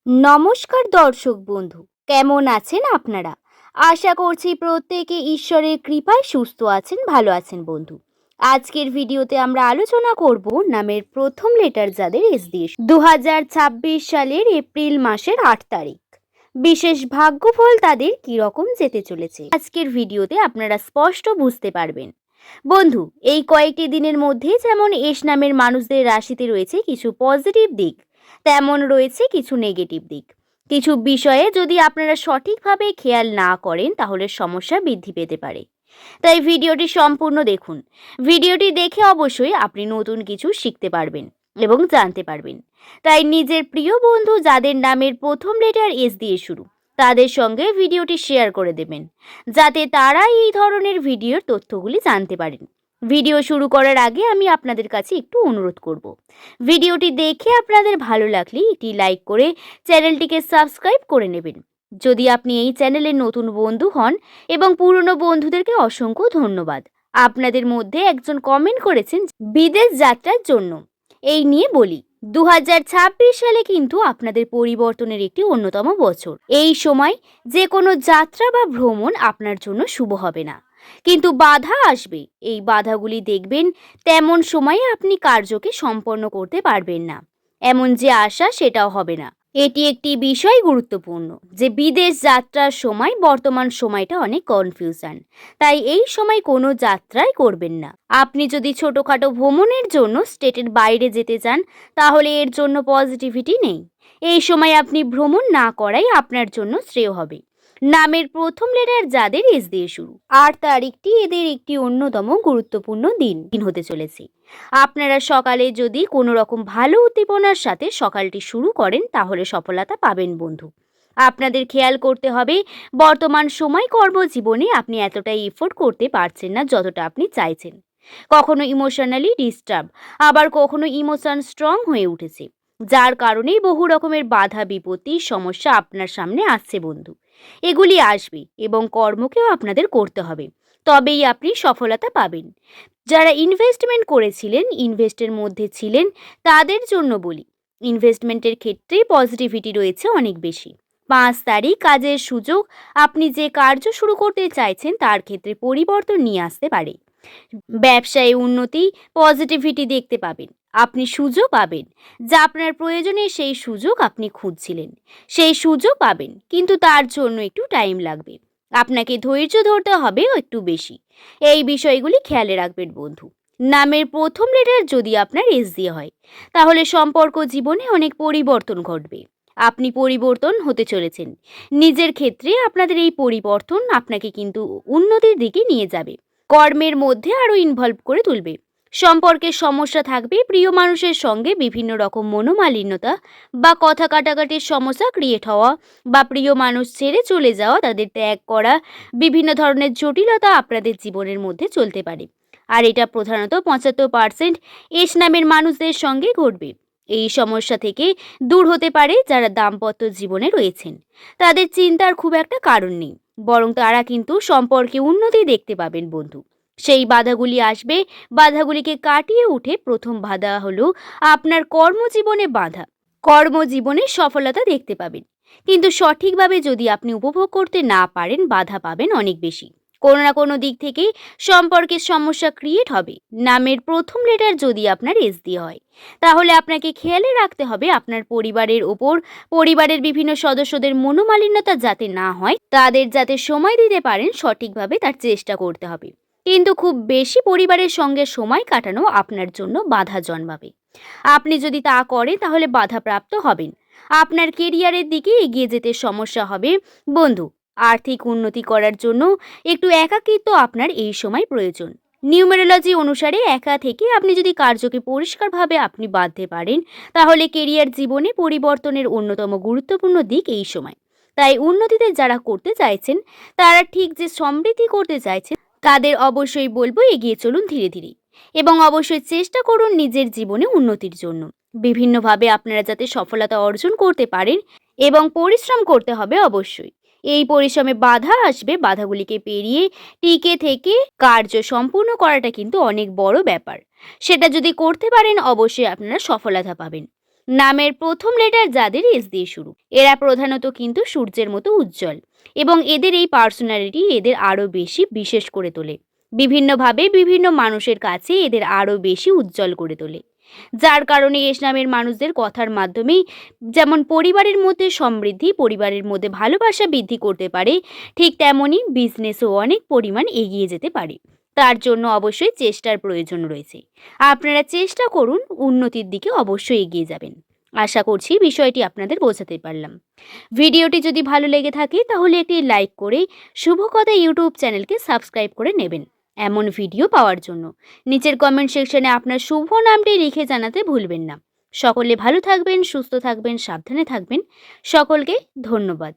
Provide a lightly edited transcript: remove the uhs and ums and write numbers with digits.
নমস্কার দর্শক বন্ধু, কেমন আছেন আপনারা? আশা করছি প্রত্যেকে ঈশ্বরের কৃপায় সুস্থ আছেন, ভালো আছেন বন্ধু। আজকের ভিডিওতে আমরা আলোচনা করব নামের প্রথম লেটার যাদের এস দিয়ে 2026 সালের এপ্রিল মাসের 8 তারিখ। বিশেষ ভাগ্যফল তাদের কি রকম যেতে চলেছে আজকের ভিডিওতে আপনারা স্পষ্ট বুঝতে পারবেন। বন্ধু, এই কয়েকটি দিনের মধ্যে যেমন এস নামের মানুষদের রাশিতে রয়েছে কিছু পজিটিভ দিক, তেমন রয়েছে কিছু নেগেটিভ দিক। কিছু বিষয়ে যদি আপনারা সঠিকভাবে খেয়াল না করেন তাহলে সমস্যা বৃদ্ধি পেতে পারে। তাই ভিডিওটি সম্পূর্ণ দেখুন। ভিডিওটি দেখে অবশ্যই আপনি নতুন কিছু শিখতে পারবেন এবং জানতে পারবেন। তাই নিজের প্রিয় বন্ধু যাদের নামের প্রথম লেটার এস দিয়ে শুরু, তাদের সঙ্গে ভিডিওটি শেয়ার করে দেবেন, যাতে তারা এই ধরনের ভিডিওর তথ্যগুলি জানতে পারেন। ভিডিও শুরু করার আগে আমি আপনাদের কাছে একটু অনুরোধ করব, ভিডিওটি দেখে আপনাদের ভালো লাগলে একটি লাইক করে চ্যানেলটিকে সাবস্ক্রাইব করে নেবেন যদি আপনি এই চ্যানেলের নতুন বন্ধু হন, এবং পুরনো বন্ধুদেরকে অসংখ্য ধন্যবাদ। আপনাদের মধ্যে একজন কমেন্ট করেছেন বিদেশ যাত্রার জন্য। এই নিয়ে বলি, 2026 সালে কিন্তু আপনাদের পরিবর্তনের একটি অন্যতম বছর। এই সময় যে কোনো যাত্রা বা ভ্রমণ আপনার জন্য শুভ হবে না, কিন্তু বাধা আসবে। এই বাধাগুলি দেখবেন তেমন সময়ে আপনি কার্যকে সম্পন্ন করতে পারবেন না, এমন যে আশা সেটাও হবে না। এটি একটি বিষয় গুরুত্বপূর্ণ যে বিদেশ যাত্রার সময় বর্তমান সময়টা অনেক কনফিউশন, তাই এই সময় কোনো যাত্রাই করবেন না। আপনি যদি ছোটখাটো ভ্রমণের জন্য স্টেটের বাইরে যেতে চান তাহলে এর জন্য পজিটিভিটি নেই। এই সময় আপনি ভ্রমণ না করাই আপনার জন্য শ্রেয় হবে। নামের প্রথম লেটার যাদের এস দিয়ে শুরু, 8 তারিখটি এদের একটি অন্যতম গুরুত্বপূর্ণ দিন হতে চলেছে। আপনারা সকালে যদি কোনো রকম ভালো উদ্দীপনার সাথে সকালটি শুরু করেন তাহলে সফলতা পাবেন বন্ধু। আপনাদের খেয়াল করতে হবে বর্তমান সময় কর্মজীবনে আপনি এতটাই এফোর্ট করতে পারছেন না যতটা আপনি চাইছেন। কখনো ইমোশনালি ডিস্টার্ব, আবার কখনো ইমোশন স্ট্রং হয়ে উঠেছে, যার কারণেই বহু রকমের বাধা বিপত্তির সমস্যা আপনার সামনে আসছে বন্ধু। এগুলি আসবে এবং কর্মকেও আপনাদের করতে হবে, তবেই আপনি সফলতা পাবেন। যারা ইনভেস্টমেন্ট করেছিলেন, ইনভেস্টের মধ্যে ছিলেন, তাদের জন্য বলি ইনভেস্টমেন্টের ক্ষেত্রে পজিটিভিটি রয়েছে অনেক বেশি। 5 তারিখ কাজের সুযোগ, আপনি যে কার্য শুরু করতে চাইছেন তার ক্ষেত্রে পরিবর্তন নিয়ে আসতে পারে। ব্যবসায় উন্নতি, পজিটিভিটি দেখতে পাবেন। আপনি সুযোগ পাবেন, যা আপনার প্রয়োজনে সেই সুযোগ আপনি খুঁজছিলেন, সেই সুযোগ পাবেন, কিন্তু তার জন্য একটু টাইম লাগবে। আপনাকে ধৈর্য ধরতে হবে একটু বেশি। এই বিষয়গুলি খেয়ালে রাখবেন বন্ধু। নামের প্রথম লেটার যদি আপনার এস দিয়ে হয় তাহলে সম্পর্ক জীবনে অনেক পরিবর্তন ঘটবে। আপনি পরিবর্তন হতে চলেছেন। নিজের ক্ষেত্রে আপনাদের এই পরিবর্তন আপনাকে কিন্তু উন্নতির দিকে নিয়ে যাবে, কর্মের মধ্যে আরো ইনভলভ করে তুলবে। সম্পর্কের সমস্যা থাকবে, প্রিয় মানুষের সঙ্গে বিভিন্ন রকম মনোমালিন্যতা বা কথা কাটাকাটির সমস্যা ক্রিয়েট হওয়া, বা প্রিয় মানুষ ছেড়ে চলে যাওয়া, তাদের ত্যাগ করা, বিভিন্ন ধরনের জটিলতা আপনাদের জীবনের মধ্যে চলতে পারে। আর এটা প্রধানত 75% এস নামের মানুষদের সঙ্গে ঘটবে। এই সমস্যা থেকে দূর হতে পারে যারা দাম্পত্য জীবনে রয়েছেন। তাদের চিন্তার খুব একটা কারণ নেই, বরং তারা কিন্তু সম্পর্কে উন্নতি দেখতে পাবেন বন্ধু। সেই বাধাগুলি আসবে, বাধাগুলিকে কাটিয়ে উঠে প্রথম বাধা হলো আপনার কর্মজীবনে বাধা। কর্মজীবনে সফলতা দেখতে পাবেন, কিন্তু সঠিকভাবে যদি আপনি উপভোগ করতে না পারেন বাধা পাবেন অনেক বেশি। কোনো না কোনো দিক থেকে সম্পর্কের সমস্যা ক্রিয়েট হবে। নামের প্রথম লেটার যদি আপনার এস দিয়ে হয় তাহলে আপনাকে খেয়ালে রাখতে হবে আপনার পরিবারের ওপর, পরিবারের বিভিন্ন সদস্যদের মনোমালিন্যতা যাতে না হয়, তাদের যাতে সময় দিতে পারেন সঠিকভাবে তার চেষ্টা করতে হবে। কিন্তু খুব বেশি পরিবারের সঙ্গে সময় কাটানো আপনার জন্য বাধা জন্মাবে। আপনি যদি তা করেন তাহলে বাধাপ্রাপ্ত হবেন। আপনার কেরিয়ারের দিকে এগিয়ে যেতে সমস্যা হবে বন্ধু। আর্থিক উন্নতি করার জন্য একটু একাকিত্ব আপনার এই সময় প্রয়োজন। নিউমেরোলজি অনুসারে একা থেকে আপনি যদি কার্যকে পরিষ্কারভাবে আপনি বাঁধতে পারেন তাহলে কেরিয়ার জীবনে পরিবর্তনের অন্যতম গুরুত্বপূর্ণ দিক এই সময়। তাই উন্নতিতে যারা করতে চাইছেন, তারা ঠিক যে সমৃদ্ধি করতে চাইছেন, তাদের অবশ্যই বলবো এগিয়ে চলুন ধীরে ধীরে, এবং অবশ্যই চেষ্টা করুন নিজের জীবনে উন্নতির জন্য। বিভিন্নভাবে আপনারা যাতে সফলতা অর্জন করতে পারেন, এবং পরিশ্রম করতে হবে অবশ্যই। এই পরিশ্রমে বাধা আসবে, বাধাগুলিকে পেরিয়ে টিকে থেকে কার্য সম্পূর্ণ করাটা কিন্তু অনেক বড় ব্যাপার। সেটা যদি করতে পারেন অবশ্যই আপনারা সফলতা পাবেন। নামের প্রথম লেটার যাদের এস দিয়ে শুরু, এরা প্রধানত কিন্তু সূর্যের মতো উজ্জ্বল এবং এদের এই পার্সোনালিটি এদের আরও বেশি বিশেষ করে তোলে। বিভিন্নভাবে বিভিন্ন মানুষের কাছে এদের আরও বেশি উজ্জ্বল করে তোলে, যার কারণে এস নামের মানুষদের কথার মাধ্যমেই যেমন পরিবারের মধ্যে সমৃদ্ধি, পরিবারের মধ্যে ভালোবাসা বৃদ্ধি করতে পারে, ঠিক তেমনই বিজনেসও অনেক পরিমাণ এগিয়ে যেতে পারে। তার জন্য অবশ্যই চেষ্টার প্রয়োজন রয়েছে। আপনারা চেষ্টা করুন, উন্নতির দিকে অবশ্যই এগিয়ে যাবেন। আশা করছি বিষয়টি আপনাদের বোঝাতে পারলাম। ভিডিওটি যদি ভালো লেগে থাকে তাহলে একটি লাইক করে শুভকথা ইউটিউব চ্যানেলকে সাবস্ক্রাইব করে নেবেন এমন ভিডিও পাওয়ার জন্য। নিচের কমেন্ট সেকশনে আপনার শুভ নামটি লিখে জানাতে ভুলবেন না। সকলে ভালো থাকবেন, সুস্থ থাকবেন, সাবধানে থাকবেন। সকলকে ধন্যবাদ।